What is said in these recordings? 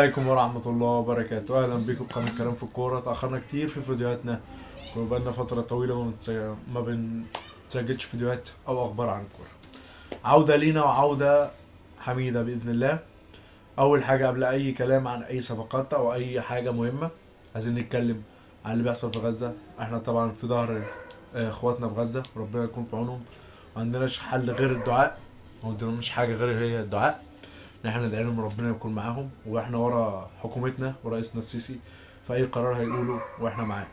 عليكم ورحمة الله وبركاته. أهلا بكم بقناة كلام في الكورة. تأخرنا كتير في فيديوهاتنا وبقالنا فترة طويلة ما بنسجلش فيديوهات أو أخبار عن الكورة. عودة لينا وعودة حميدة بإذن الله. أول حاجة قبل أي كلام عن أي صفقات أو أي حاجة مهمة عايزين نتكلم عن اللي بيحصل في غزة. احنا طبعا في ظهر اخواتنا في غزة وربنا يكون في عونهم. ما عندناش حل غير الدعاء، ما عندناش حاجة غير هي الدعاء. ان احنا ندعي لهم ربنا يكون معاهم، واحنا ورا حكومتنا ورئيسنا السيسي في اي قرار هيقوله واحنا معاه.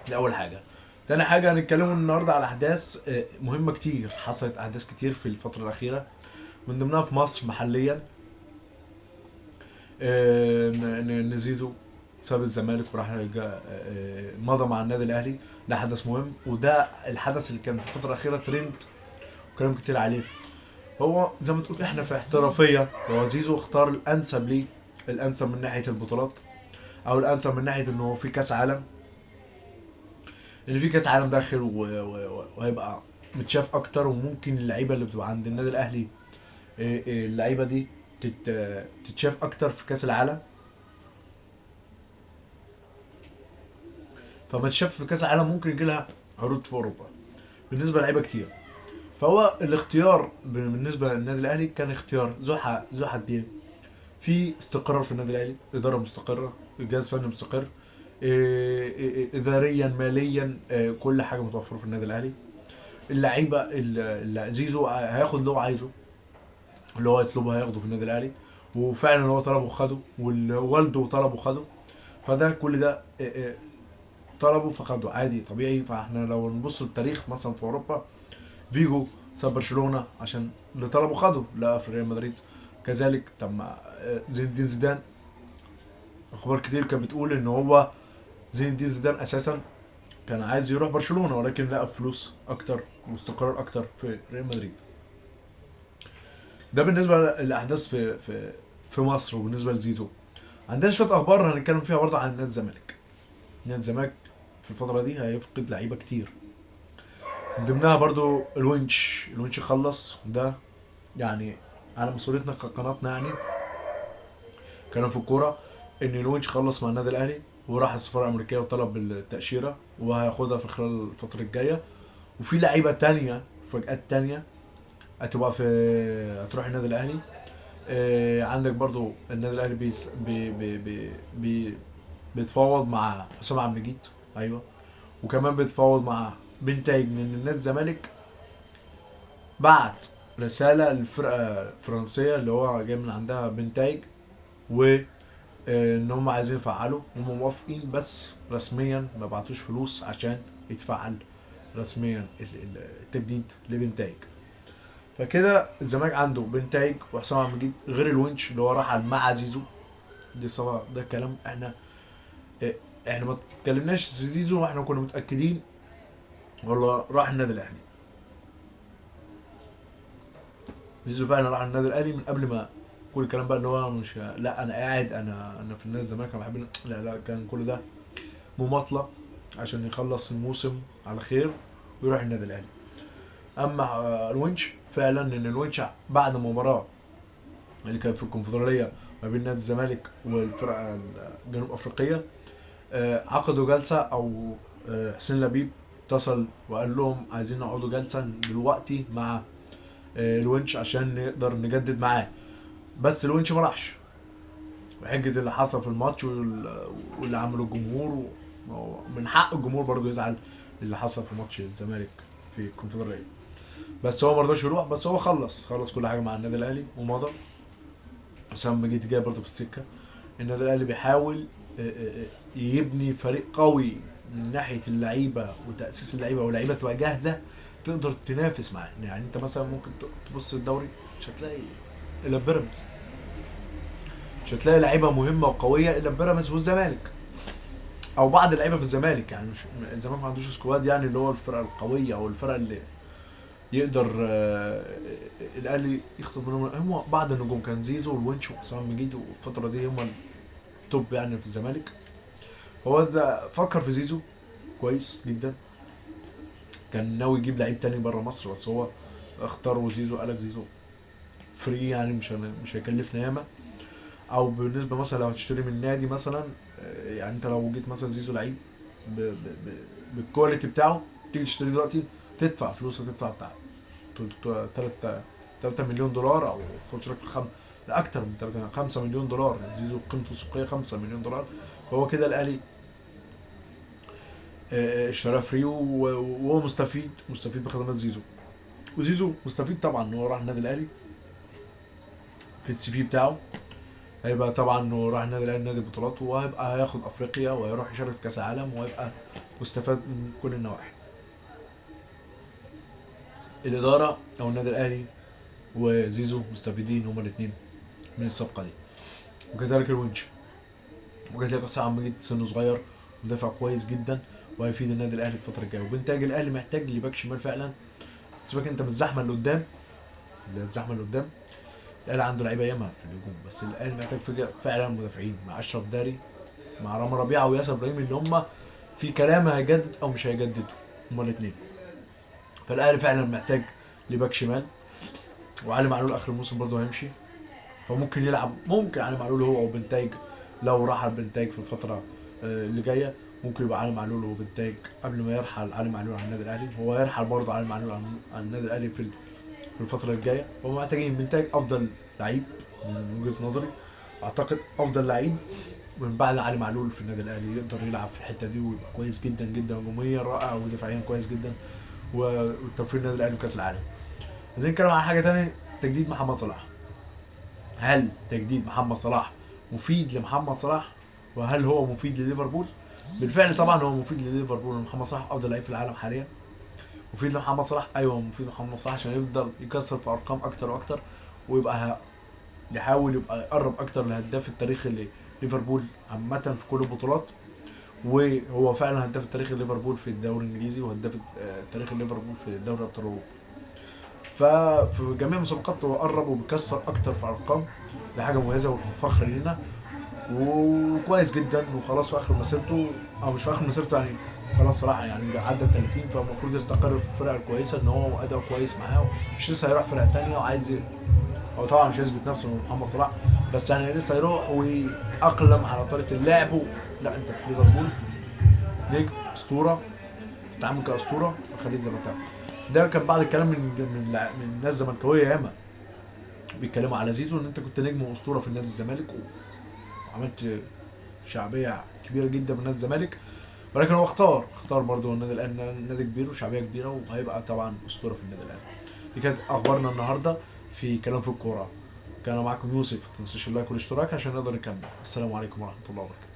دي اول حاجه. تاني حاجه هنتكلموا النهارده على احداث مهمه كتير حصلت، احداث كتير في الفتره الاخيره من ضمنها في مصر محليا. ان زيزو ساب الزمالك وراح مضى مع النادي الاهلي. ده حدث مهم، وده الحدث اللي كان في الفتره الاخيره ترند وكلام كتير عليه. هو زي ما تقول احنا في احترافيه، هو زيزو اختار الانسب ليه، الانسب من ناحيه البطولات او الانسب من ناحيه انه في كاس عالم، ان في كاس عالم داخل وهيبقى متشاف اكتر. وممكن اللعيبه اللي بتبقى عند النادي الاهلي اللعيبه دي تتشاف اكتر في كاس العالم. فما تشاف في كاس العالم ممكن يجي لها عروض في اوروبا بالنسبه للعيبه كتير. فهو الاختيار بالنسبه للنادي الاهلي كان اختيار ذو حدين. في استقرار في النادي الاهلي، اداره مستقره، جهاز فني مستقر، اداريا ماليا كل حاجه متوفره في النادي الاهلي. اللعيبه زيزو هياخد اللي هو عايزه، اللي هو يطلبه هياخده في النادي الاهلي. وفعلا هو طلبه خده، والوالده طلبه خده. فده كل ده طلبه فخده عادي طبيعي. فاحنا لو نبص للتاريخ مثلا في اوروبا، فيجو ساب برشلونه عشان اللي طلبه خده لا في ريال مدريد. كذلك تم زين الدين زيدان. اخبار كتير كانت بتقول ان هو زين الدين زيدان اساسا كان عايز يروح برشلونه، ولكن لقى فلوس اكتر واستقرار اكتر في ريال مدريد. ده بالنسبه للاحداث في مصر. وبالنسبه لزيزو عندنا شويه اخبار هنتكلم فيها برضه عن نادي الزمالك. نادي الزمالك في الفتره دي هيفقد لعيبه كتير، من ضمنها برضه الونش خلص ده، يعني على مسؤوليتنا كقناتنا يعني كلام في الكوره، ان الونش خلص مع النادي الاهلي وراح السفاره الامريكيه وطلب التاشيره وهياخدها في خلال الفتره الجايه. وفي لعيبه تانية فجأات تانية هتروح النادي الاهلي. عندك برضو النادي الاهلي بيس بي بي بي بي بيتفاوض مع حسام عبد المجيد. ايوه. وكمان بيتفاوض مع بنتايج من النادي الزمالك. بعت رساله للفرقه الفرنسيه اللي هو جاي من عندها بنتايج، و ان هم عايزين يفعلوا، هم موافقين بس رسميا ما بعتوش فلوس عشان يتفعل رسميا التجديد لبنتايج. فكده الزمالك عنده بنتايج وحسام عبد المجيد غير الونش اللي هو راح مع زيزو. دي سوا ده كلام احنا ما اتكلمناش في زيزو واحنا كنا متاكدين والله راح النادي الاهلي. زيزو فعلا راح النادي الاهلي من قبل ما كل الكلام بقى اللي هو مش لا انا قاعد انا في النادي الزمالك انا بحب لا كان كل ده مماطله عشان يخلص الموسم على خير ويروح النادي الاهلي. اما الونش فعلا ان الونش بعد المباراه اللي كانت في الكونفدراليه ما بين نادي الزمالك والفرقه الجنوب افريقيه، عقدوا جلسه او حسين لبيب اتصل وقال لهم عايزين نقعدوا جلسه دلوقتي مع الونش عشان نقدر نجدد معاه. بس الونش ما راحش بحجه اللي حصل في الماتش واللي عمله الجمهور. من حق الجمهور برضو يزعل اللي حصل في ماتش الزمالك في الكونفدراليه. بس هو ما رضاش يروح، بس هو خلص كل حاجه مع النادي الاهلي ومضى. حسام مجيد جاي برضه في السكه. النادي الاهلي بيحاول يبني فريق قوي من ناحيه اللعيبه وتاسيس اللعيبه، واللعيبه تبقى جاهزه تقدر تنافس معاه. يعني انت مثلا ممكن تبص الدوري مش هتلاقي الا بيراميدز، مش هتلاقي لعيبه مهمه وقويه الا بيراميدز والزمالك او بعض اللعيبه في الزمالك. يعني مش الزمالك ما عندوش سكواد يعني اللي هو الفرقه القويه او الفرقه اللي يقدر الاهلي يخطب منهم. هم بعض النجوم كان زيزو والونش وحسام مجيد والفتره دي هم التوب يعني في الزمالك. هو فكر في زيزو كويس جدا، كان ناوي يجيب لعيب تاني بره مصر بس هو اختار زيزو. قالك زيزو فري يعني مش هيكلفنا ياما. او بالنسبه مثلا لو هتشتري من نادي مثلا، يعني انت لو جيت مثلا زيزو لعيب بالكواليتي بتاعه، تيجي تشتري دلوقتي تدفع فلوس، هتدفع بتاع 3 مليون دولار، او خش لك في لا اكتر من 3، 5 مليون دولار. يعني زيزو قيمته السوقيه 5 مليون دولار. فهو كده الاهلي اشتراه فري، وهو مستفيد بخدمات زيزو. وزيزو مستفيد طبعا ان هو راح النادي الاهلي، في السي في بتاعه هيبقى طبعا انه راح النادي الاهلي نادي بطولات، وهيبقى هياخد افريقيا وهيروح يشارك في كاس العالم، وهيبقى مستفاد من كل النواحي. الاداره او النادي الاهلي وزيزو مستفيدين هما الاثنين من الصفقه دي، وكذلك الونش، وكذلك حسام عبد المجيد سنه صغير، مدافع كويس جدا، وهيفيد النادي الاهلي الفتره الجايه. وبنتاج الاهلي محتاج لباك شمال فعلا. سيبك انت من الزحمه اللي قدام، الزحمه اللي قدام، الاهلي عنده لعيبه ياما في الهجوم، بس الاهلي محتاج فعلا مدافعين، مع اشرف داري، مع رامي ربيعه وياسر ابراهيم، اللي هم في كلام هيجدد او مش هيجددوا، هما الاثنين. فالاهلي فعلا محتاج لباك شمال. وعلي معلول اخر الموسم برضه هيمشي، فممكن يلعب، ممكن علي معلول هو او بنتايج، لو رحل بنتايج في الفتره اللي جايه، ممكن يبقى علي معلول وبنتايج قبل ما يرحل علي معلول عن النادي الاهلي. هو يرحل برضه علي معلول عن النادي الاهلي في الفتره الجايه. فهم محتاجين بنتايج افضل لعيب من وجهه نظري، اعتقد افضل لعيب من بعد علي معلول في النادي الاهلي، يقدر يلعب في الحته دي ويبقى كويس جدا جدا، هجوميا رائع ودفاعيا كويس جدا، والتوفيق النادي الاهلي في كاس العالم. عايزين نتكلم عن حاجه تانية، تجديد محمد صلاح. هل تجديد محمد صلاح مفيد لمحمد صلاح؟ وهل هو مفيد لليفربول؟ بالفعل طبعا هو مفيد لليفربول، محمد صلاح افضل لعيب في العالم حاليا. مفيد لمحمد صلاح، ايوه مفيد لمحمد صلاح عشان يفضل يكسر في ارقام اكتر واكتر، ويبقى يحاول يبقى يقرب اكتر لهداف التاريخ اللي ليفربول عامة في كل البطولات. وهو فعلا هداف التاريخ ليفربول في الدوري الانجليزي، وهداف تاريخ ليفربول في دوري ابطال اوروبا. ففي جميع المسابقات هو قرب وبيكسر اكتر في ارقام، دي حاجه مميزه وفخر لينا، وكويس جدا. وخلاص في اخر مسيرته، او مش في اخر مسيرته يعني، خلاص صراحه يعني عدى 30، فالمفروض يستقر في الفرقه الكويسه، ان هو اداؤه كويس معاه، مش لسه هيروح فرقه تانية وعايز هو طبعا مش هيثبت نفسه من محمد صلاح، بس يعني لسه يروح ويأقلم على طريقه اللعب لا انت في ليفربول نجم اسطوره، تتعامل كاسطوره، وخليك زي ما انت. ده كان بعض الكلام من ناس زملكاويه ياما بيتكلموا على زيزو، ان انت كنت نجم واسطوره في نادي الزمالك، وعملت شعبيه كبيره جدا من نادي الزمالك، ولكن هو اختار برضه النادي الاهلي، نادي كبير وشعبيه كبيره، وهيبقى طبعا اسطوره في النادي الاهلي. دي كانت اخبارنا النهارده في كلام في الكوره. كان معكم يوسف، ما تنسوش اللايك والاشتراك عشان نقدر نكمل. السلام عليكم ورحمه الله وبركاته.